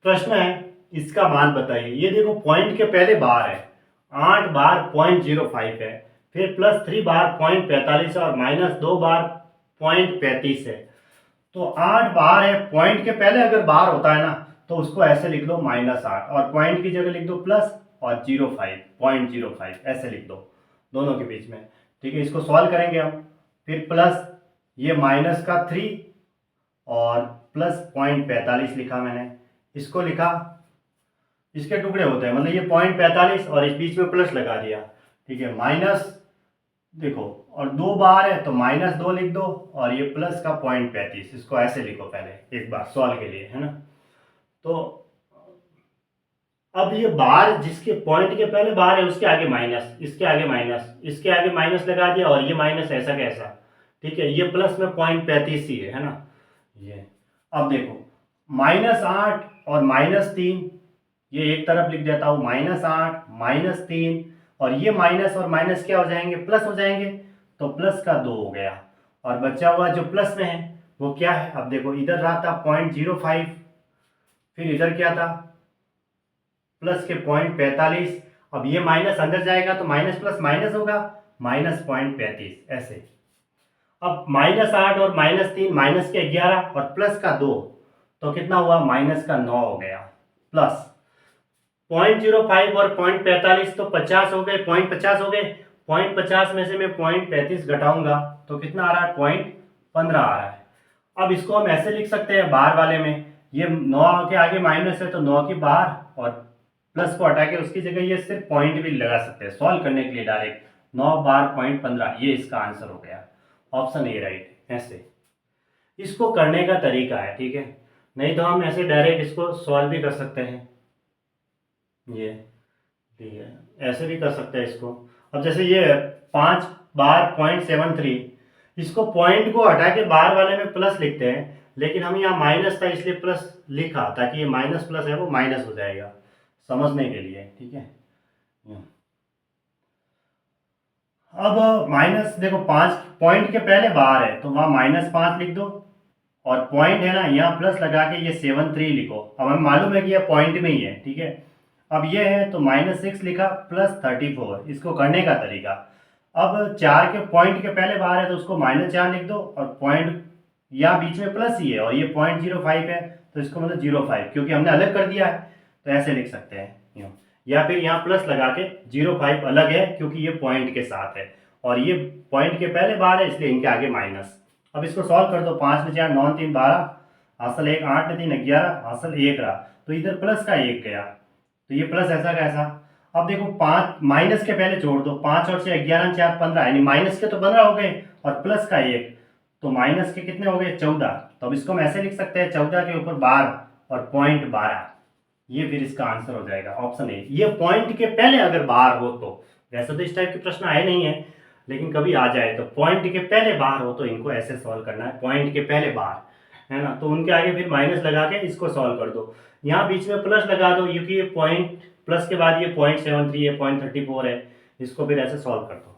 प्रश्न है इसका मान बताइए। ये देखो पॉइंट के पहले बार है 8 बार 0.05 है, फिर +3 बार 0.45 है और -2 बार 0.35 है। तो 8 बार है, पॉइंट के पहले अगर बार होता है ना तो उसको ऐसे लिख दो -8 और पॉइंट की जगह लिख दो प्लस और 0.05 ऐसे लिख दो दोनों के बीच में। ठीक है, इसको सॉल्व करेंगे हम। फिर प्लस ये -3 और +0.45 लिखा मैंने, इसको लिखा, इसके टुकड़े होते हैं मतलब ये 0.45 और इस बीच में प्लस लगा दिया। ठीक है, माइनस देखो और 2 बार है तो -2 लिख दो और ये प्लस का 0.35 इसको ऐसे लिखो पहले एक बार सॉल्व के लिए, है ना। तो अब ये बार जिसके पॉइंट के पहले बार है उसके आगे माइनस, इसके आगे माइनस, इसके आगे माइनस लगा दिया और ये माइनस ऐसा कैसा। ठीक है, ये प्लस में 0.35 ही है ना ये। अब देखो -8 और -3 ये एक तरफ लिख देता हूँ, -8 -3 और ये माइनस और माइनस क्या हो जाएंगे, प्लस हो जाएंगे। तो प्लस का 2 हो गया और बचा हुआ जो प्लस में है वो क्या है। अब देखो इधर रहा था 0.05, फिर इधर क्या था प्लस के 0.45, अब ये माइनस अंदर जाएगा तो माइनस प्लस माइनस होगा, -0.35 ऐसे। अब -8 और -3 माइनस के 11 और प्लस का 2 तो कितना हुआ, -9 हो गया। प्लस 0.05 और 0.45 तो 50 हो गए, 0.50 हो गए। 0.50 में से मैं 0.35 घटाऊंगा तो कितना आ रहा है, 0.15 आ रहा है। अब इसको हम ऐसे लिख सकते हैं बार वाले में, ये 9 के आगे माइनस है तो 9 की बार और प्लस को हटा के उसकी जगह ये सिर्फ पॉइंट भी लगा सकते हैं सॉल्व करने के लिए डायरेक्ट। 9 बार 0.15 ये इसका आंसर हो गया, ऑप्शन ए राइट। ऐसे इसको करने का तरीका है, ठीक है, नहीं तो हम ऐसे डायरेक्ट इसको सॉल्व भी कर सकते हैं ये। ठीक है, ऐसे भी कर सकते हैं इसको। अब जैसे ये 5 बार 0.73, इसको पॉइंट को हटा के बार वाले में प्लस लिखते हैं, लेकिन हम यहाँ माइनस था इसलिए प्लस लिखा ताकि ये माइनस प्लस है वो माइनस हो जाएगा समझने के लिए। ठीक है, अब माइनस देखो 5 पॉइंट के पहले बार है तो वहाँ -5 लिख दो और पॉइंट है ना यहाँ प्लस लगा के ये 73 लिखो। अब हमें मालूम है कि यह पॉइंट में ही है। ठीक है, अब ये है तो -6 लिखा +34, इसको करने का तरीका। अब 4 के पॉइंट के पहले बार है तो उसको -4 लिख दो और पॉइंट यहाँ बीच में प्लस ही है और ये 0.05 है तो इसको मतलब 05 क्योंकि हमने अलग कर दिया है तो ऐसे लिख सकते हैं यूँ। या फिर यहाँ प्लस लगा के 05 अलग है क्योंकि ये पॉइंट के साथ है और ये पॉइंट के पहले बार है इसलिए इनके आगे माइनस। अब इसको सॉल्व कर दो, 5 में 4 9 3 12, हासिल 1 8 3 11, हासिल 1 रहा तो इधर प्लस का 1 गया तो ये प्लस ऐसा कैसा। अब देखो 5 माइनस के पहले जोड़ दो, 5 और 6 11 4 15 यानी माइनस के तो 15 हो गए और प्लस का 1 तो माइनस के कितने हो गए 14। तो अब इसको हम ऐसे लिख सकते हैं 14 के ऊपर बार और 0.12, ये फिर इसका आंसर हो जाएगा ऑप्शन ए। ये पॉइंट के पहले अगर बार हो तो, वैसे तो इस टाइप के प्रश्न आए नहीं है लेकिन कभी आ जाए तो पॉइंट के पहले बार हो तो इनको ऐसे सॉल्व करना है, पॉइंट के पहले बार है ना, तो उनके आगे फिर माइनस लगा के इसको सॉल्व कर दो। यहाँ बीच में प्लस लगा दो क्योंकि ये पॉइंट प्लस के बाद ये 0.73 है 0.34 है, इसको फिर ऐसे सॉल्व कर दो।